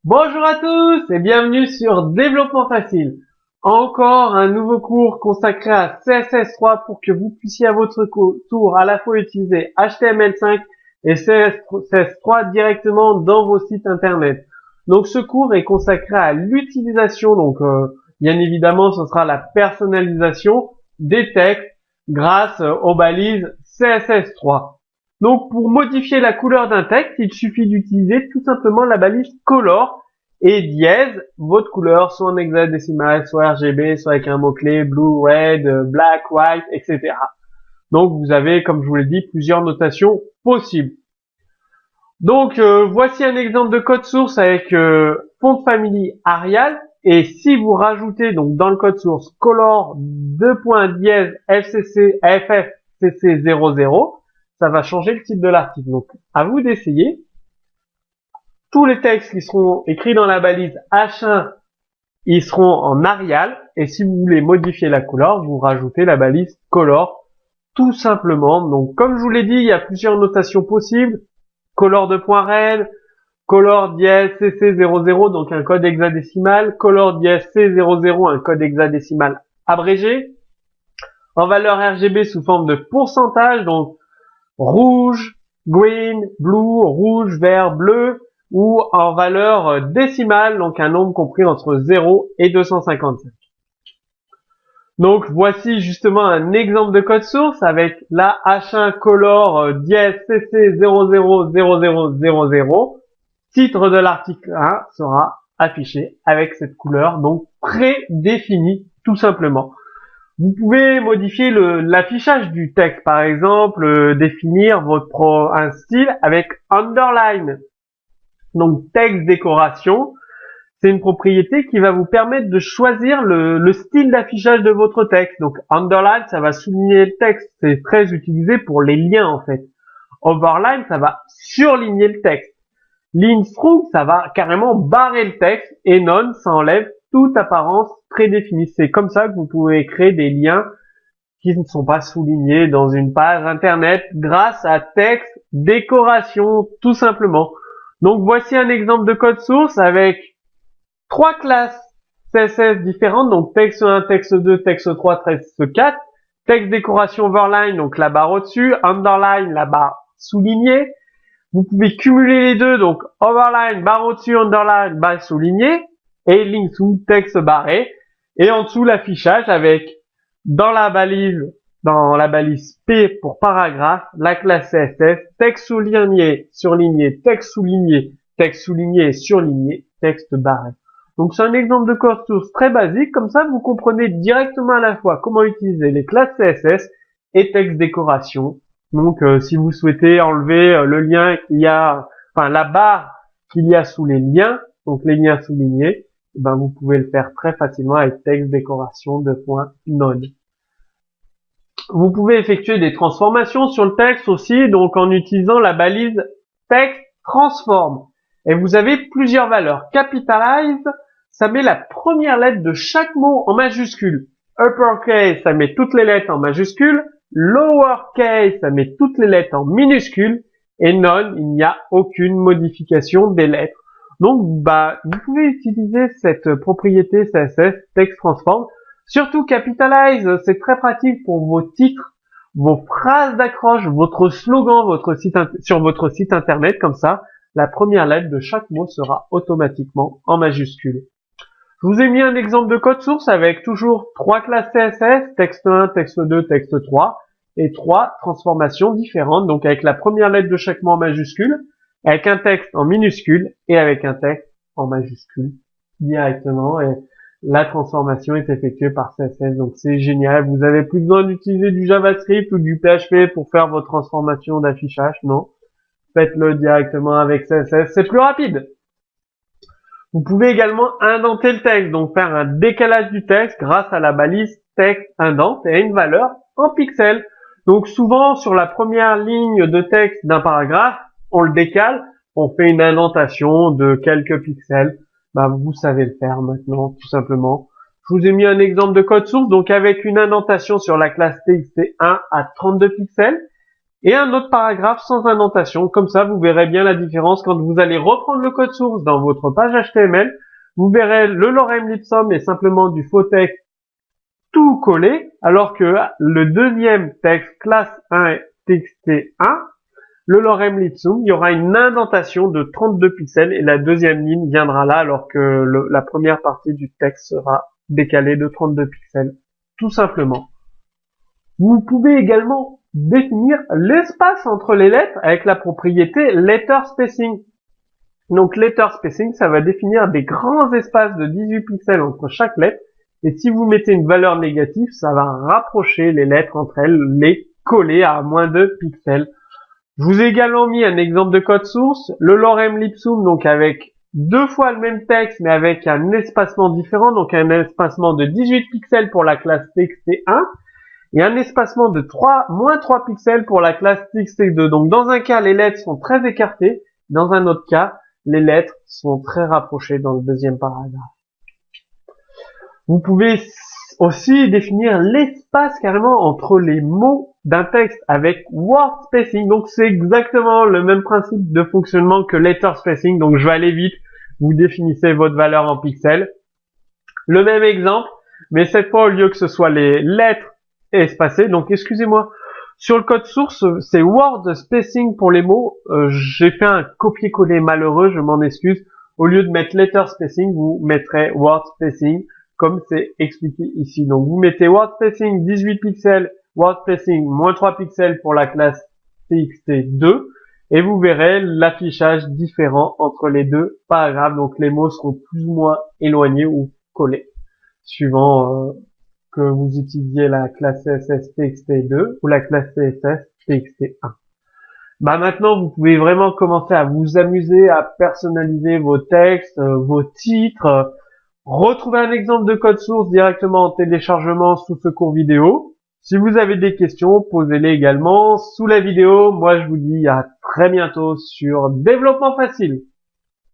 Bonjour à tous et bienvenue sur Développement Facile. Encore un nouveau cours consacré à CSS3 pour que vous puissiez à votre tour à la fois utiliser HTML5 et CSS3 directement dans vos sites internet. Donc ce cours est consacré à l'utilisation, bien évidemment ce sera la personnalisation des textes grâce aux balises CSS3. Donc pour modifier la couleur d'un texte, il suffit d'utiliser tout simplement la balise color et dièse votre couleur, soit en hexadécimal, soit RGB, soit avec un mot-clé blue, red, black, white, etc. Donc vous avez, comme je vous l'ai dit, plusieurs notations possibles. Donc voici un exemple de code source avec font family Arial. Et si vous rajoutez donc dans le code source color 2.dièse FCC FFCC00, ça va changer le titre de l'article. Donc, à vous d'essayer. Tous les textes qui seront écrits dans la balise H1, ils seront en Arial. Et si vous voulez modifier la couleur, vous rajoutez la balise color, tout simplement. Donc, comme je vous l'ai dit, il y a plusieurs notations possibles. Color 2.red, color dièse CC00, donc un code hexadécimal. Color dièse C00, un code hexadécimal abrégé. En valeur RGB sous forme de pourcentage, donc rouge, green, blue, rouge, vert, bleu, ou en valeur décimale, donc un nombre compris entre 0 et 255. Donc voici justement un exemple de code source avec la H1 color dièse CC000000. Titre de l'article 1 sera affiché avec cette couleur, donc prédéfinie tout simplement. Vous pouvez modifier l'affichage du texte, par exemple, définir un style avec underline. Donc texte décoration, c'est une propriété qui va vous permettre de choisir le style d'affichage de votre texte. Donc underline, ça va souligner le texte, c'est très utilisé pour les liens en fait. Overline, ça va surligner le texte. Ligne through, ça va carrément barrer le texte, et none, ça enlève toute apparence prédéfinie. C'est comme ça que vous pouvez créer des liens qui ne sont pas soulignés dans une page internet grâce à texte décoration, tout simplement. Donc voici un exemple de code source avec 3 classes CSS différentes, donc texte 1, texte 2, texte 3, texte 4, texte décoration overline, donc la barre au-dessus, underline, la barre soulignée. Vous pouvez cumuler les deux, donc overline, barre au-dessus, underline, barre soulignée, et ligne sous, texte barré, et en dessous l'affichage avec, dans la balise P pour paragraphe, la classe CSS, texte souligné, surligné, texte souligné, surligné, texte barré. Donc c'est un exemple de code source très basique, comme ça vous comprenez directement à la fois comment utiliser les classes CSS et texte décoration. Donc si vous souhaitez enlever le lien qu'il y a, la barre qu'il y a sous les liens, donc les liens soulignés, vous pouvez le faire très facilement avec texte décoration de .node. Vous pouvez effectuer des transformations sur le texte aussi, donc en utilisant la balise texte transform. Et vous avez plusieurs valeurs. Capitalize, ça met la première lettre de chaque mot en majuscule. Uppercase, ça met toutes les lettres en majuscule. Lowercase, ça met toutes les lettres en minuscules. Et none, il n'y a aucune modification des lettres. Donc, vous pouvez utiliser cette propriété CSS, Text Transform. Surtout Capitalize, c'est très pratique pour vos titres, vos phrases d'accroche, votre slogan, sur votre site internet, comme ça, la première lettre de chaque mot sera automatiquement en majuscule. Je vous ai mis un exemple de code source avec toujours 3 classes CSS, texte 1, texte 2, texte 3, et 3 transformations différentes, donc avec la première lettre de chaque mot en majuscule, avec un texte en minuscule, et avec un texte en majuscule directement, et la transformation est effectuée par CSS, donc c'est génial. Vous avez plus besoin d'utiliser du JavaScript ou du PHP pour faire vos transformations d'affichage, non. Faites-le directement avec CSS, c'est plus rapide. Vous pouvez également indenter le texte, donc faire un décalage du texte grâce à la balise texte indent et à une valeur en pixels. Donc souvent sur la première ligne de texte d'un paragraphe, on le décale, on fait une indentation de quelques pixels. Vous savez le faire maintenant, tout simplement. Je vous ai mis un exemple de code source, donc avec une indentation sur la classe TXT1 à 32 pixels et un autre paragraphe sans indentation. Comme ça, vous verrez bien la différence quand vous allez reprendre le code source dans votre page HTML. Vous verrez le lorem ipsum est simplement du faux texte tout collé, alors que le deuxième texte, classe 1 txt1, le lorem ipsum, il y aura une indentation de 32 pixels et la deuxième ligne viendra là alors que la première partie du texte sera décalée de 32 pixels, tout simplement. Vous pouvez également définir l'espace entre les lettres avec la propriété letter spacing. Donc letter spacing, ça va définir des grands espaces de 18 pixels entre chaque lettre. Et si vous mettez une valeur négative, ça va rapprocher les lettres entre elles, les coller à moins de pixels. Je vous ai également mis un exemple de code source, le lorem ipsum, donc avec deux fois le même texte, mais avec un espacement différent, donc un espacement de 18 pixels pour la classe txt1, et un espacement de moins 3 pixels pour la classe txt2. Donc dans un cas, les lettres sont très écartées, dans un autre cas, les lettres sont très rapprochées dans le deuxième paragraphe. Vous pouvez aussi définir l'espace carrément entre les mots d'un texte avec word spacing. Donc c'est exactement le même principe de fonctionnement que letter spacing. Donc je vais aller vite. Vous définissez votre valeur en pixels. Le même exemple, mais cette fois au lieu que ce soit les lettres espacées. Donc excusez-moi. Sur le code source, c'est word spacing pour les mots. J'ai fait un copier-coller malheureux, je m'en excuse. Au lieu de mettre letter spacing, vous mettrez word spacing, comme c'est expliqué ici. Donc vous mettez word spacing 18 pixels, word spacing moins 3 pixels pour la classe txt2, et vous verrez l'affichage différent entre les deux paragraphes. Donc les mots seront plus ou moins éloignés ou collés, suivant que vous utilisiez la classe CSS txt2 ou la classe CSS txt1. Maintenant, vous pouvez vraiment commencer à vous amuser, à personnaliser vos textes, vos titres. Retrouvez un exemple de code source directement en téléchargement sous ce cours vidéo. Si vous avez des questions, posez-les également sous la vidéo. Moi, je vous dis à très bientôt sur Développement Facile.